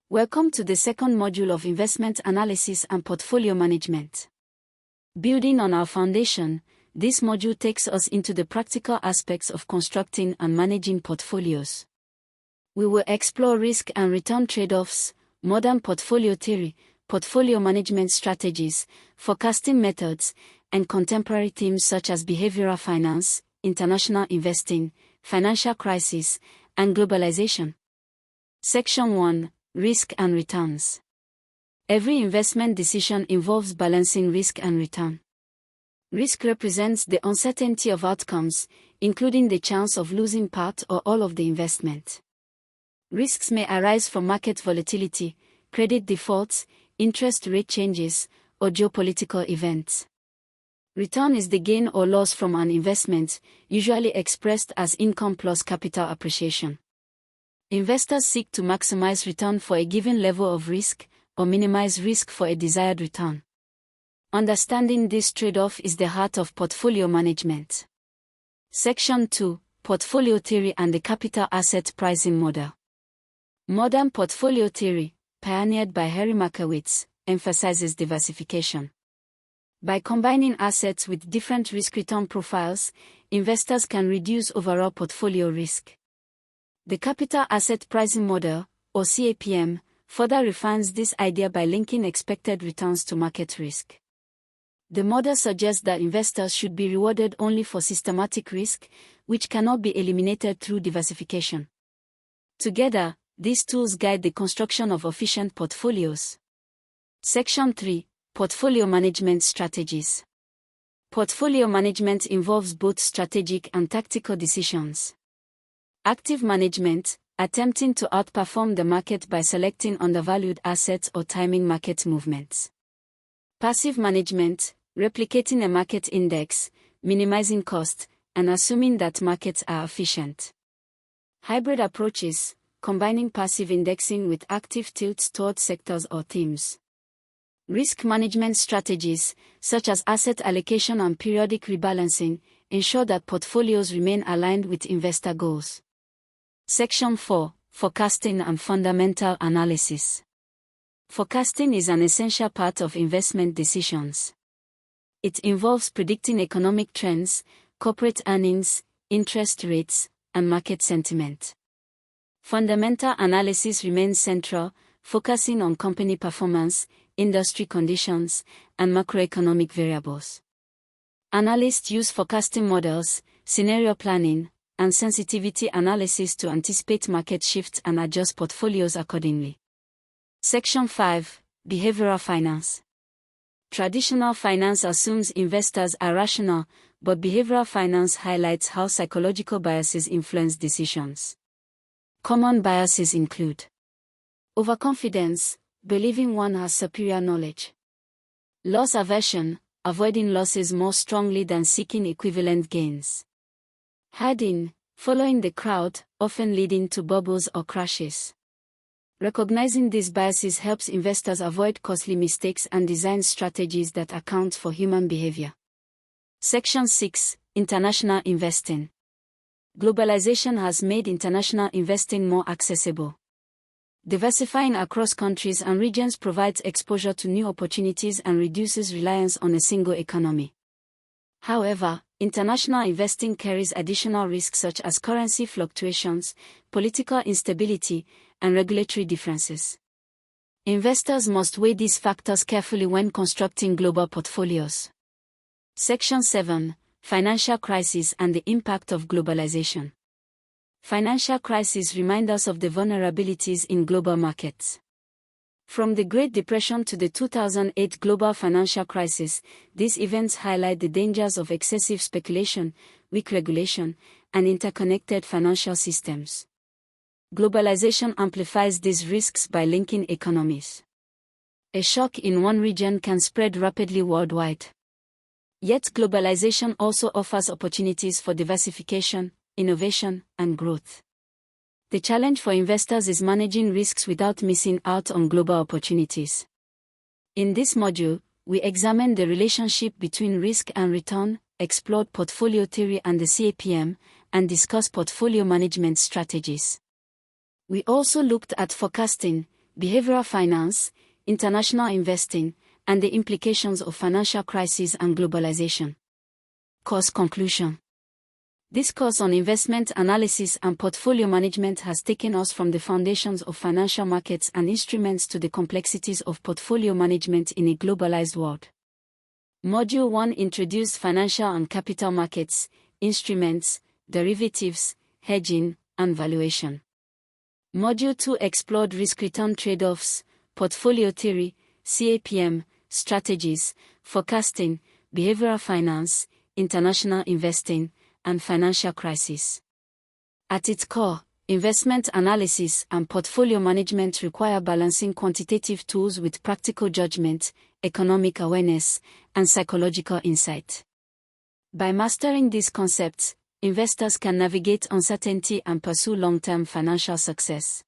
Welcome to the second module of Investment Analysis and Portfolio Management. Building on our foundation, this module takes us into the practical aspects of constructing and managing portfolios. We will explore risk and return trade-offs, modern portfolio theory, portfolio management strategies, forecasting methods, and contemporary themes such as behavioral finance, international investing, financial crisis, and globalization. Section 1. Risk and returns. Every investment decision involves balancing risk and return. Risk represents the uncertainty of outcomes, including the chance of losing part or all of the investment. Risks may arise from market volatility, credit defaults, interest rate changes, or geopolitical events. Return is the gain or loss from an investment, usually expressed as income plus capital appreciation. Investors seek to maximize return for a given level of risk, or minimize risk for a desired return. Understanding this trade-off is the heart of portfolio management. Section 2. Portfolio theory and the capital asset pricing model. Modern portfolio theory, pioneered by Harry Markowitz, emphasizes diversification. By combining assets with different risk-return profiles, investors can reduce overall portfolio risk. The capital asset pricing model, or CAPM, further refines this idea by linking expected returns to market risk. The model suggests that investors should be rewarded only for systematic risk, which cannot be eliminated through diversification. Together, these tools guide the construction of efficient portfolios. Section 3. Portfolio management strategies. Portfolio management involves both strategic and tactical decisions. Active management, attempting to outperform the market by selecting undervalued assets or timing market movements. Passive management, replicating a market index, minimizing cost, and assuming that markets are efficient. Hybrid approaches, combining passive indexing with active tilts towards sectors or themes. Risk management strategies, such as asset allocation and periodic rebalancing, ensure that portfolios remain aligned with investor goals. Section 4. Forecasting and fundamental analysis. Forecasting is an essential part of investment decisions. It involves predicting economic trends, corporate earnings, interest rates, and market sentiment. Fundamental analysis remains central, focusing on company performance, industry conditions, and macroeconomic variables. Analysts use forecasting models, scenario planning, and sensitivity analysis to anticipate market shifts and adjust portfolios accordingly. Section 5. Behavioral finance. Traditional finance assumes investors are rational, but behavioral finance highlights how psychological biases influence decisions. Common biases include overconfidence, believing one has superior knowledge. Loss aversion, avoiding losses more strongly than seeking equivalent gains. Herding, following the crowd, often leading to bubbles or crashes. Recognizing these biases helps investors avoid costly mistakes and design strategies that account for human behavior. Section 6. International investing. Globalization has made international investing more accessible. Diversifying across countries and regions provides exposure to new opportunities and reduces reliance on a single economy. However, international investing carries additional risks such as currency fluctuations, political instability, and regulatory differences. Investors must weigh these factors carefully when constructing global portfolios. Section 7. Financial crisis and the impact of globalization. Financial crises remind us of the vulnerabilities in global markets. From the Great Depression to the 2008 global financial crisis, these events highlight the dangers of excessive speculation, weak regulation, and interconnected financial systems. Globalization amplifies these risks by linking economies. A shock in one region can spread rapidly worldwide. Yet globalization also offers opportunities for diversification, innovation, and growth. The challenge for investors is managing risks without missing out on global opportunities. In this module, we examine the relationship between risk and return, explored portfolio theory and the CAPM, and discuss portfolio management strategies. We also looked at forecasting, behavioral finance, international investing, and the implications of financial crisis and globalization. Course conclusion. This course on investment analysis and portfolio management has taken us from the foundations of financial markets and instruments to the complexities of portfolio management in a globalized world. Module 1 introduced financial and capital markets, instruments, derivatives, hedging, and valuation. Module 2 explored risk-return trade-offs, portfolio theory, CAPM, strategies, forecasting, behavioral finance, international investing, and financial crisis. At its core, investment analysis and portfolio management require balancing quantitative tools with practical judgment, economic awareness, and psychological insight. By mastering these concepts, investors can navigate uncertainty and pursue long-term financial success.